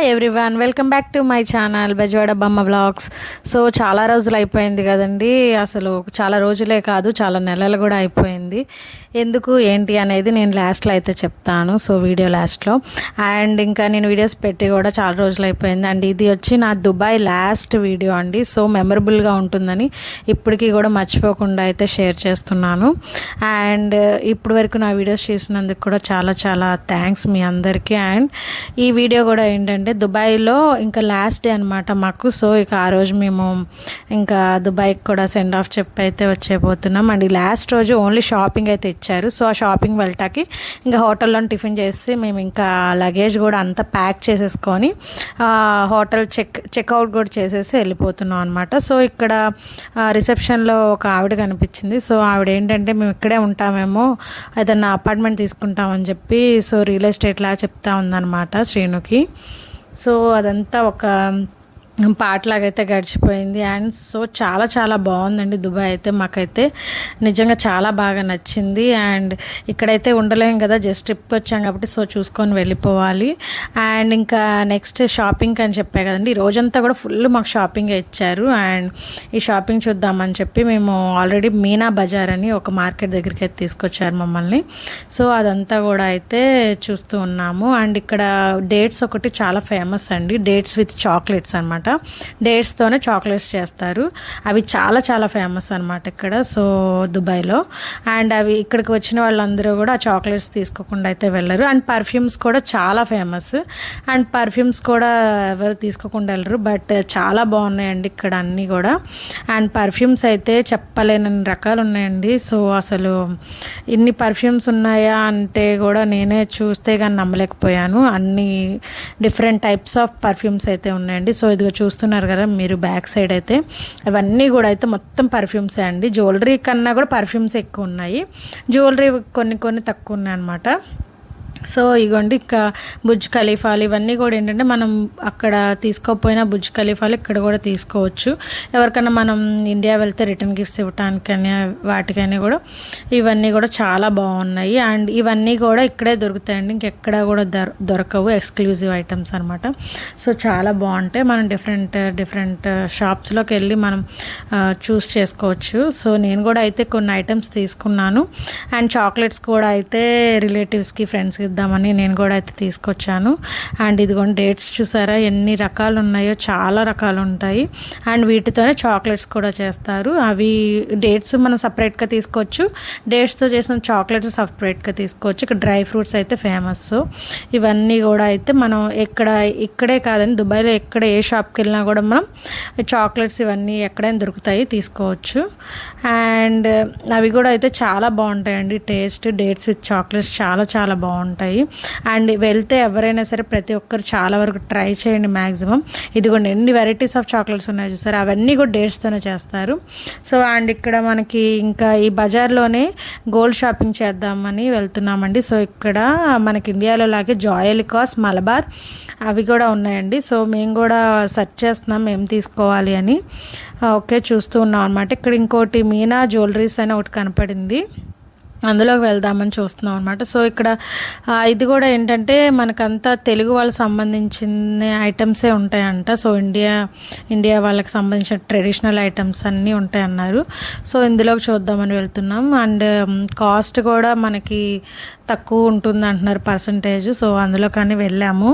Hi everyone, welcome back to my channel Bezawada Bamma vlogs. So చాలా రోజులు అయిపోయింది కదండి, అసలు చాలా రోజులే కాదు చాలా నెలలు కూడా అయిపోయింది. ఎందుకు ఏంటి అనేది నేను లాస్ట్లో అయితే చెప్తాను, సో వీడియో లాస్ట్లో. అండ్ ఇంకా నేను వీడియోస్ పెట్టి కూడా చాలా రోజులు అయిపోయింది. అండ్ ఇది వచ్చి నా దుబాయ్ లాస్ట్ వీడియో అండి, సో మెమరబుల్గా ఉంటుందని ఇప్పటికీ కూడా మర్చిపోకుండా అయితే షేర్ చేస్తున్నాను. అండ్ ఇప్పటి వరకు నా వీడియోస్ చేసినందుకు కూడా చాలా చాలా థ్యాంక్స్ మీ అందరికీ. అండ్ ఈ వీడియో కూడా ఏంటంటే దుబాయ్లో ఇంకా లాస్ట్ డే అనమాట మాకు. సో ఇక ఆ రోజు మేము ఇంకా దుబాయ్కి కూడా సెండ్ ఆఫ్ చెప్పి అయితే వచ్చేపోతున్నాం. అండ్ ఈ లాస్ట్ రోజు ఓన్లీ షాపింగ్ అయితే ఇచ్చారు. సో ఆ షాపింగ్ వెళ్ళటానికి ఇంకా హోటల్లో టిఫిన్ చేసి మేము ఇంకా లగేజ్ కూడా అంతా ప్యాక్ చేసేసుకొని హోటల్ చెక్అవుట్ కూడా చేసేసి వెళ్ళిపోతున్నాం అనమాట. సో ఇక్కడ రిసెప్షన్లో ఒక ఆవిడ కనిపించింది. సో ఆవిడ ఏంటంటే మేము ఇక్కడే ఉంటామేమో, ఏదన్నా అపార్ట్మెంట్ తీసుకుంటామని చెప్పి సో రియల్ ఎస్టేట్ లాగా చెప్తా ఉందన్నమాట శ్రీనుకి. సో అదంతా ఒక పాటలాగైతే గడిచిపోయింది. అండ్ సో చాలా చాలా బాగుందండి దుబాయ్ అయితే, మాకైతే నిజంగా చాలా బాగా నచ్చింది. అండ్ ఇక్కడైతే ఉండలేం కదా, జస్ట్ ట్రిప్కి వచ్చాం కాబట్టి సో చూసుకొని వెళ్ళిపోవాలి. అండ్ ఇంకా నెక్స్ట్ షాపింగ్ అని చెప్పే కదండి, ఈ రోజంతా కూడా ఫుల్ మాకు షాపింగ్ ఇచ్చారు. అండ్ ఈ షాపింగ్ చూద్దామని చెప్పి మేము ఆల్రెడీ మీనా బజార్ అని ఒక మార్కెట్ దగ్గరికి అయితే తీసుకొచ్చారు మమ్మల్ని. సో అదంతా కూడా అయితే చూస్తూ ఉన్నాము. అండ్ ఇక్కడ డేట్స్ ఒకటి చాలా ఫేమస్ అండి, డేట్స్ విత్ చాక్లెట్స్ అనమాట. డేట్స్తోనే చాక్లెట్స్ చేస్తారు, అవి చాలా చాలా ఫేమస్ అనమాట ఇక్కడ సో దుబాయ్లో. అండ్ అవి ఇక్కడికి వచ్చిన వాళ్ళందరూ కూడా ఆ చాక్లెట్స్ తీసుకోకుండా అయితే వెళ్ళరు. అండ్ పర్ఫ్యూమ్స్ కూడా చాలా ఫేమస్. అండ్ పర్ఫ్యూమ్స్ కూడా ఎవరు తీసుకోకుండా వెళ్ళరు, బట్ చాలా బాగున్నాయండి ఇక్కడ అన్నీ కూడా. అండ్ పర్ఫ్యూమ్స్ అయితే చెప్పలేని రకాలు ఉన్నాయండి. సో అసలు ఇన్ని పర్ఫ్యూమ్స్ ఉన్నాయా అంటే కూడా నేనే చూస్తే కానీ నమ్మలేకపోయాను. అన్ని డిఫరెంట్ టైప్స్ ఆఫ్ పర్ఫ్యూమ్స్ అయితే ఉన్నాయండి. సో ఇదిగో చూస్తున్నారు కదా మీరు బ్యాక్ సైడ్ అయితే, అవన్నీ కూడా అయితే మొత్తం పర్ఫ్యూమ్సే అండి. జ్యువెలరీ కన్నా కూడా పర్ఫ్యూమ్స్ ఎక్కువ ఉన్నాయి, జ్యువెలరీ కొన్ని కొన్ని తక్కువ ఉన్నాయి అన్నమాట. సో ఇగోండి ఇక బుర్జ్ ఖలీఫాలు ఇవన్నీ కూడా ఏంటంటే మనం అక్కడ తీసుకోకపోయినా బుర్జ్ ఖలీఫాలు ఇక్కడ కూడా తీసుకోవచ్చు. ఎవరికైనా మనం ఇండియా వెళ్తే రిటర్న్ గిఫ్ట్స్ ఇవ్వటానికైనా వాటికైనా కూడా ఇవన్నీ కూడా చాలా బాగున్నాయి. అండ్ ఇవన్నీ కూడా ఇక్కడే దొరుకుతాయండి, ఇంకెక్కడ కూడా దొరకవు, ఎక్స్క్లూజివ్ ఐటమ్స్ అనమాట. సో చాలా బాగుంటాయి, మనం డిఫరెంట్ షాప్స్లోకి వెళ్ళి మనం చూస్ చేసుకోవచ్చు. సో నేను కూడా అయితే కొన్ని ఐటమ్స్ తీసుకున్నాను. అండ్ చాక్లెట్స్ కూడా అయితే రిలేటివ్స్కి ఫ్రెండ్స్కి ఇద్దామని నేను కూడా అయితే తీసుకొచ్చాను. అండ్ ఇదిగోండి డేట్స్ చూసారా ఎన్ని రకాలు ఉన్నాయో, చాలా రకాలు ఉంటాయి. అండ్ వీటితోనే చాక్లెట్స్ కూడా చేస్తారు. అవి డేట్స్ మనం సపరేట్గా తీసుకోవచ్చు, డేట్స్తో చేసిన చాక్లెట్స్ సపరేట్గా తీసుకోవచ్చు. ఇక్కడ డ్రై ఫ్రూట్స్ అయితే ఫేమస్. ఇవన్నీ కూడా అయితే మనం ఇక్కడే కాదండి దుబాయ్లో ఎక్కడ ఏ షాప్కి వెళ్ళినా కూడా మనం చాక్లెట్స్ ఇవన్నీ ఎక్కడైనా దొరుకుతాయి, తీసుకోవచ్చు. అండ్ అవి కూడా అయితే చాలా బాగుంటాయండి టేస్ట్. డేట్స్ విత్ చాక్లెట్స్ చాలా చాలా బాగుంటాయి. అండ్ వెళ్తే ఎవరైనా సరే ప్రతి ఒక్కరు చాలా వరకు ట్రై చేయండి మ్యాక్సిమం. ఇదిగోండి ఎన్ని వెరైటీస్ ఆఫ్ చాక్లెట్స్ ఉన్నాయి చూసారు, అవన్నీ కూడా డేట్స్తోనే చేస్తారు. సో అండ్ ఇక్కడ మనకి ఇంకా ఈ బజార్లోనే గోల్డ్ షాపింగ్ చేద్దామని వెళ్తున్నామండి. సో ఇక్కడ మనకి ఇండియాలో లాగే జాయలికాస్, మలబార్ అవి కూడా ఉన్నాయండి. సో మేము కూడా సెర్చ్ చేస్తున్నాం ఏం తీసుకోవాలి అని. ఓకే చూస్తూ ఉన్నాం అనమాట. ఇక్కడ ఇంకోటి మీనా జ్యువెలరీస్ అని ఒకటి కనపడింది, అందులోకి వెళ్దామని చూస్తున్నాం అనమాట. సో ఇక్కడ ఇది కూడా ఏంటంటే మనకంతా తెలుగు వాళ్ళకి సంబంధించిన ఐటమ్సే ఉంటాయంట. సో ఇండియా వాళ్ళకి సంబంధించిన ట్రెడిషనల్ ఐటమ్స్ అన్నీ ఉంటాయన్నారు. సో ఇందులోకి చూద్దామని వెళ్తున్నాం. అండ్ కాస్ట్ కూడా మనకి తక్కువ ఉంటుంది అంటున్నారు పర్సంటేజ్. సో అందులో కానీ వెళ్ళాము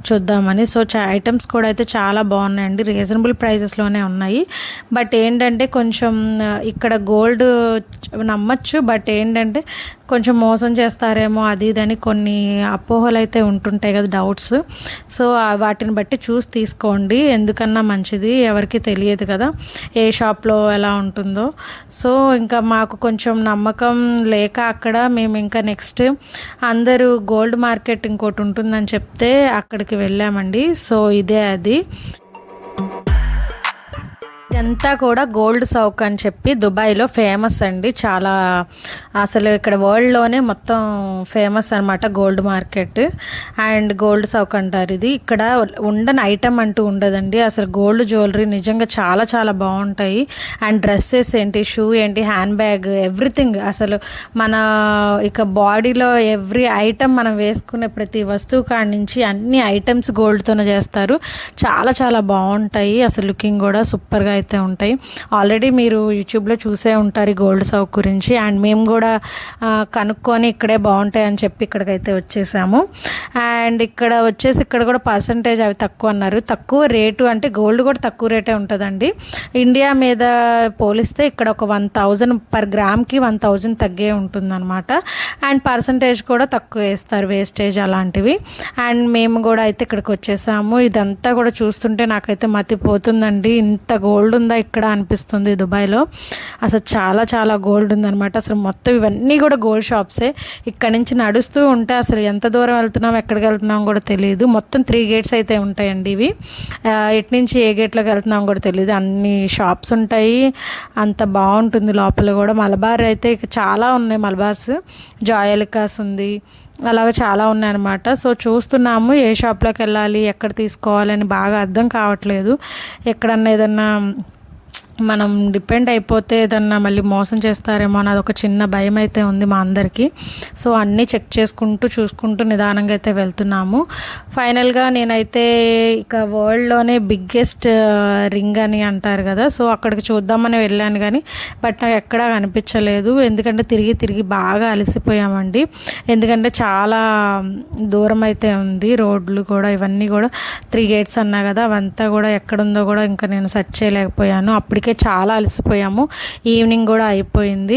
చూద్దామని. సో ఐటమ్స్ కూడా అయితే చాలా బాగున్నాయండి, రీజనబుల్ ప్రైజెస్లోనే ఉన్నాయి. బట్ ఏంటంటే కొంచెం ఇక్కడ గోల్డ్ నమ్మచ్చు, బట్ ఏంటంటే కొంచెం మోసం చేస్తారేమో అది ఇదని కొన్ని అపోహలు అయితే ఉంటుంటాయి కదా, డౌట్స్. సో వాటిని బట్టి చూసి తీసుకోండి, ఎందుకన్నా మంచిది, ఎవరికి తెలియదు కదా ఏ షాప్లో ఎలా ఉంటుందో. సో ఇంకా మాకు కొంచెం నమ్మకం లేక అక్కడ మేము ఇంకా నెక్స్ట్ అందరూ గోల్డ్ మార్కెట్ ఇంకోటి ఉంటుందని చెప్తే అక్కడికి వెళ్ళామండి. సో ఇదే అది. ఇదంతా కూడా గోల్డ్ సౌక్ అని చెప్పి దుబాయ్లో ఫేమస్ అండి. చాలా అసలు ఇక్కడ వరల్డ్లోనే మొత్తం ఫేమస్ అనమాట గోల్డ్ మార్కెట్ అండ్ గోల్డ్ సౌక్ అంటారు. ఇది ఇక్కడ ఉండని ఐటమ్ అంటూ ఉండదండి. అసలు గోల్డ్ జ్యువెలరీ నిజంగా చాలా చాలా బాగుంటాయి. అండ్ డ్రెస్సెస్ ఏంటి, షూ ఏంటి, హ్యాండ్ బ్యాగ్, ఎవ్రీథింగ్. అసలు మన ఇక బాడీలో ఎవ్రీ ఐటమ్ మనం వేసుకునే ప్రతి వస్తువు కాడి నుంచి అన్ని ఐటమ్స్ గోల్డ్తోనే చేస్తారు. చాలా చాలా బాగుంటాయి. అసలు లుకింగ్ కూడా సూపర్గా అయితే ఉంటాయి. ఆల్రెడీ మీరు యూట్యూబ్లో చూసే ఉంటారు ఈ గోల్డ్ సౌక్ గురించి. అండ్ మేము కూడా కనుక్కొని ఇక్కడే బాగుంటాయి అని చెప్పి ఇక్కడికైతే వచ్చేసాము. అండ్ ఇక్కడ వచ్చేసి ఇక్కడ కూడా పర్సంటేజ్ అవి తక్కువ అన్నారు. తక్కువ రేటు అంటే గోల్డ్ కూడా తక్కువ రేటే ఉంటుందండి. ఇండియా మీద పోలిస్తే ఇక్కడ ఒక 1000 పర్ గ్రామ్కి 1000 తగ్గే ఉంటుందన్నమాట. అండ్ పర్సంటేజ్ కూడా తక్కువ వేస్తారు, వేస్టేజ్ అలాంటివి. అండ్ మేము కూడా అయితే ఇక్కడికి వచ్చేసాము. ఇదంతా కూడా చూస్తుంటే నాకైతే మతిపోతుందండి. ఇంత గోల్డ్ ఉందా ఇక్కడ అనిపిస్తుంది దుబాయ్లో. అసలు చాలా చాలా గోల్డ్ ఉందన్నమాట. అసలు మొత్తం ఇవన్నీ కూడా గోల్డ్ షాప్సే. ఇక్కడ నుంచి నడుస్తూ ఉంటే అసలు ఎంత దూరం వెళ్తున్నాం, ఎక్కడికి వెళ్తున్నాం కూడా తెలియదు. మొత్తం 3 గేట్స్ అయితే ఉంటాయండి ఇవి. ఎటు నుంచి ఏ గేట్లోకి వెళ్తున్నాం కూడా తెలియదు. అన్ని షాప్స్ ఉంటాయి. అంత బాగుంటుంది లోపల కూడా. మలబార్ అయితే చాలా ఉన్నాయి. మలబార్స్, జాయలికాస్ ఉంది, అలాగే చాలా ఉన్నాయన్నమాట. సో చూస్తున్నాము ఏ షాప్లోకి వెళ్ళాలి, ఎక్కడ తీసుకోవాలని బాగా అర్థం కావట్లేదు. ఎక్కడన్నా ఏదన్నా మనం డిపెండ్ అయిపోతే ఏదన్నా మళ్ళీ మోసం చేస్తారేమో అని అదొక చిన్న భయం అయితే ఉంది మా అందరికీ. సో అన్నీ చెక్ చేసుకుంటూ చూసుకుంటూ నిదానంగా అయితే వెళ్తున్నాము. ఫైనల్గా నేనైతే ఇక వరల్డ్లోనే బిగ్గెస్ట్ రింగ్ అని అంటారు కదా, సో అక్కడికి చూద్దామని వెళ్ళాను కానీ బట్ నాకు ఎక్కడా కనిపించలేదు. ఎందుకంటే తిరిగి తిరిగి బాగా అలసిపోయామండి. ఎందుకంటే చాలా దూరం అయితే ఉంది. రోడ్లు కూడా ఇవన్నీ కూడా 3 గేట్స్ అన్నా కదా, అవంతా కూడా ఎక్కడుందో కూడా ఇంకా నేను సెర్చ్ చేయలేకపోయాను. అప్పటికే చాలా అలసిపోయాము. ఈవినింగ్ కూడా అయిపోయింది.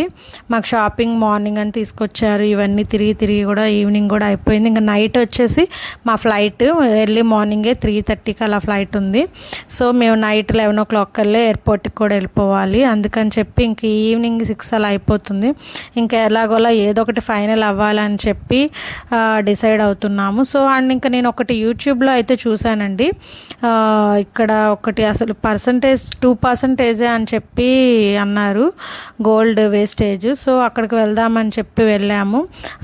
మాకు షాపింగ్ మార్నింగ్ అని తీసుకొచ్చారు. ఇవన్నీ తిరిగి తిరిగి కూడా ఈవినింగ్ కూడా అయిపోయింది. ఇంకా నైట్ వచ్చేసి మా ఫ్లైట్ ఎర్లీ మార్నింగే 3:30కి అలా ఫ్లైట్ ఉంది. సో మేము నైట్ 11 o'clock కల్లా ఎయిర్పోర్ట్కి కూడా వెళ్ళిపోవాలి. అందుకని చెప్పి ఇంక ఈవినింగ్ 6 అలా అయిపోతుంది. ఇంకా ఎలాగోలా ఏదో ఒకటి ఫైనల్ అవ్వాలని చెప్పి డిసైడ్ అవుతున్నాము. సో అండ్ ఇంకా నేను ఒకటి యూట్యూబ్లో అయితే చూశానండి. ఇక్కడ ఒకటి అసలు పర్సంటేజ్ 2% అని చెప్పి అన్నారు గోల్డ్ వేస్టేజ్. సో అక్కడికి వెళ్దామని చెప్పి వెళ్ళాము.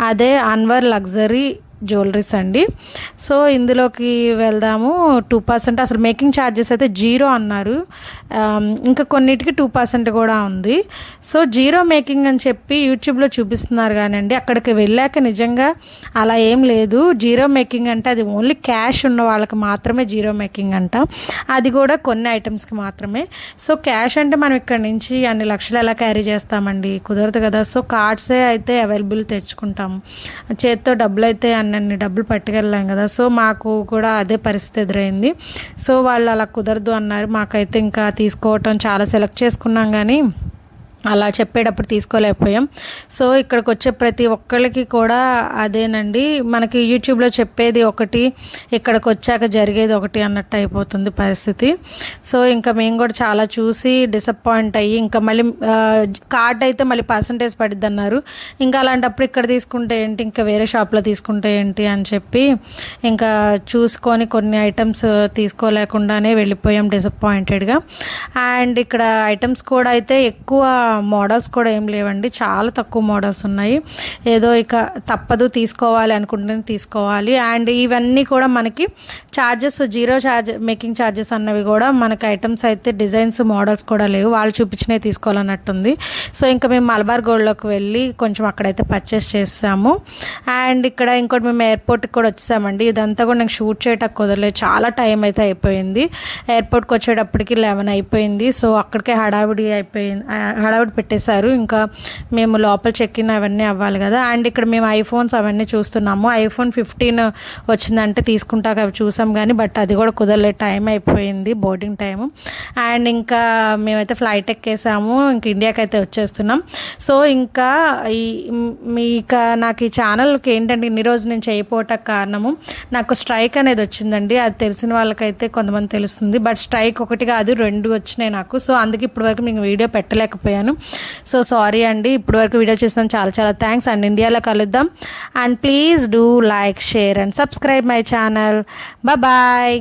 అదే అన్వర్ లగ్జరీ జ్యువెలరీస్ అండి. సో ఇందులోకి వెళ్దాము. 2% అసలు మేకింగ్ ఛార్జెస్ అయితే 0 అన్నారు. ఇంకా కొన్నిటికి 2% కూడా ఉంది. సో 0 మేకింగ్ అని చెప్పి యూట్యూబ్లో చూపిస్తున్నారు కానండి అక్కడికి వెళ్ళాక నిజంగా అలా ఏం లేదు. 0 మేకింగ్ అంటే అది ఓన్లీ క్యాష్ ఉన్న వాళ్ళకి మాత్రమే 0 మేకింగ్ అంట. అది కూడా కొన్ని ఐటమ్స్కి మాత్రమే. సో క్యాష్ అంటే మనం ఇక్కడ నుంచి అన్ని లక్షలు ఎలా క్యారీ చేస్తామండి, కుదరదు కదా. సో కార్డ్సే అయితే అవైలబుల్ తెచ్చుకుంటాము. చేత్తో డబ్బులు అయితే అన్ని డబ్బులు పట్టుకెళ్ళాం కదా. సో మాకు కూడా అదే పరిస్థితి ఎదురైంది. సో వాళ్ళు అలా కుదరదు అన్నారు. మాకైతే ఇంకా తీసుకోవటం చాలా సెలెక్ట్ చేసుకున్నాం కానీ అలా చెప్పేటప్పుడు తీసుకోలేకపోయాం. సో ఇక్కడికి వచ్చే ప్రతి ఒక్కరికి కూడా అదేనండి, మనకి యూట్యూబ్లో చెప్పేది ఒకటి, ఇక్కడికి వచ్చాక జరిగేది ఒకటి అన్నట్టు అయిపోతుంది పరిస్థితి. సో ఇంకా మేము కూడా చాలా చూసి డిసప్పాయింట్ అయ్యి ఇంకా మళ్ళీ కార్డ్ అయితే మళ్ళీ పర్సంటేజ్ పడిద్ది అన్నారు. ఇంకా అలాంటప్పుడు ఇక్కడ తీసుకుంటే ఏంటి, ఇంకా వేరే షాప్లో తీసుకుంటే ఏంటి అని చెప్పి ఇంకా చూసుకొని కొన్ని ఐటమ్స్ తీసుకోలేకుండానే వెళ్ళిపోయాం డిసప్పాయింటెడ్గా. అండ్ ఇక్కడ ఐటమ్స్ కూడా అయితే ఎక్కువ మోడల్స్ కూడా ఏం లేవండి, చాలా తక్కువ మోడల్స్ ఉన్నాయి. ఏదో ఇక తప్పదు తీసుకోవాలి అనుకుంటే తీసుకోవాలి. అండ్ ఇవన్నీ కూడా మనకి ఛార్జెస్ 0 మేకింగ్ ఛార్జెస్ అన్నవి కూడా మనకి ఐటమ్స్ అయితే డిజైన్స్ మోడల్స్ కూడా లేవు, వాళ్ళు చూపించినవి తీసుకోవాలన్నట్టుంది. సో ఇంకా మేము మలబార్ గోల్డ్లోకి వెళ్ళి కొంచెం అక్కడైతే పర్చేస్ చేసాము. అండ్ ఇక్కడ ఇంకోటి మేము ఎయిర్పోర్ట్కి కూడా వచ్చేసామండి. ఇదంతా కూడా నాకు షూట్ చేయటం కుదరలేదు, చాలా టైం అయితే అయిపోయింది. ఎయిర్పోర్ట్కి వచ్చేటప్పటికి 11 అయిపోయింది. సో అక్కడికే హడావిడి అయిపోయింది, హడావిడి పెట్టేశారు. ఇంకా మేము లోపల చెక్ ఇన్ అవన్నీ అవ్వాలి కదా. అండ్ ఇక్కడ మేము ఐఫోన్స్ అవన్నీ చూస్తున్నాము. iPhone 15 వచ్చిందంటే తీసుకుంటాక అవి చూసాం కానీ బట్ అది కూడా కుదరలేదు, టైం అయిపోయింది, బోర్డింగ్ టైము. అండ్ ఇంకా మేమైతే ఫ్లైట్ ఎక్కేసాము, ఇంక ఇండియాకి అయితే వచ్చేస్తున్నాం. సో ఇంకా నాకు ఈ ఛానల్కి ఏంటంటే ఇన్ని రోజు నేను చేయకపోవటానికి కారణము నాకు స్ట్రైక్ అనేది వచ్చిందండి. అది తెలిసిన వాళ్ళకైతే కొంతమంది తెలుస్తుంది, బట్ స్ట్రైక్ ఒకటి కాదు 2 వచ్చినాయి నాకు. సో అందుకే ఇప్పటివరకు మీకు వీడియో పెట్టలేకపోయాను. సో సారీ అండి. ఇప్పటివరకు వీడియో చేసినందుకు చాలా చాలా థ్యాంక్స్. అండ్ ఇండియాలో కలుద్దాం. And please do like, share and subscribe my channel. Bye.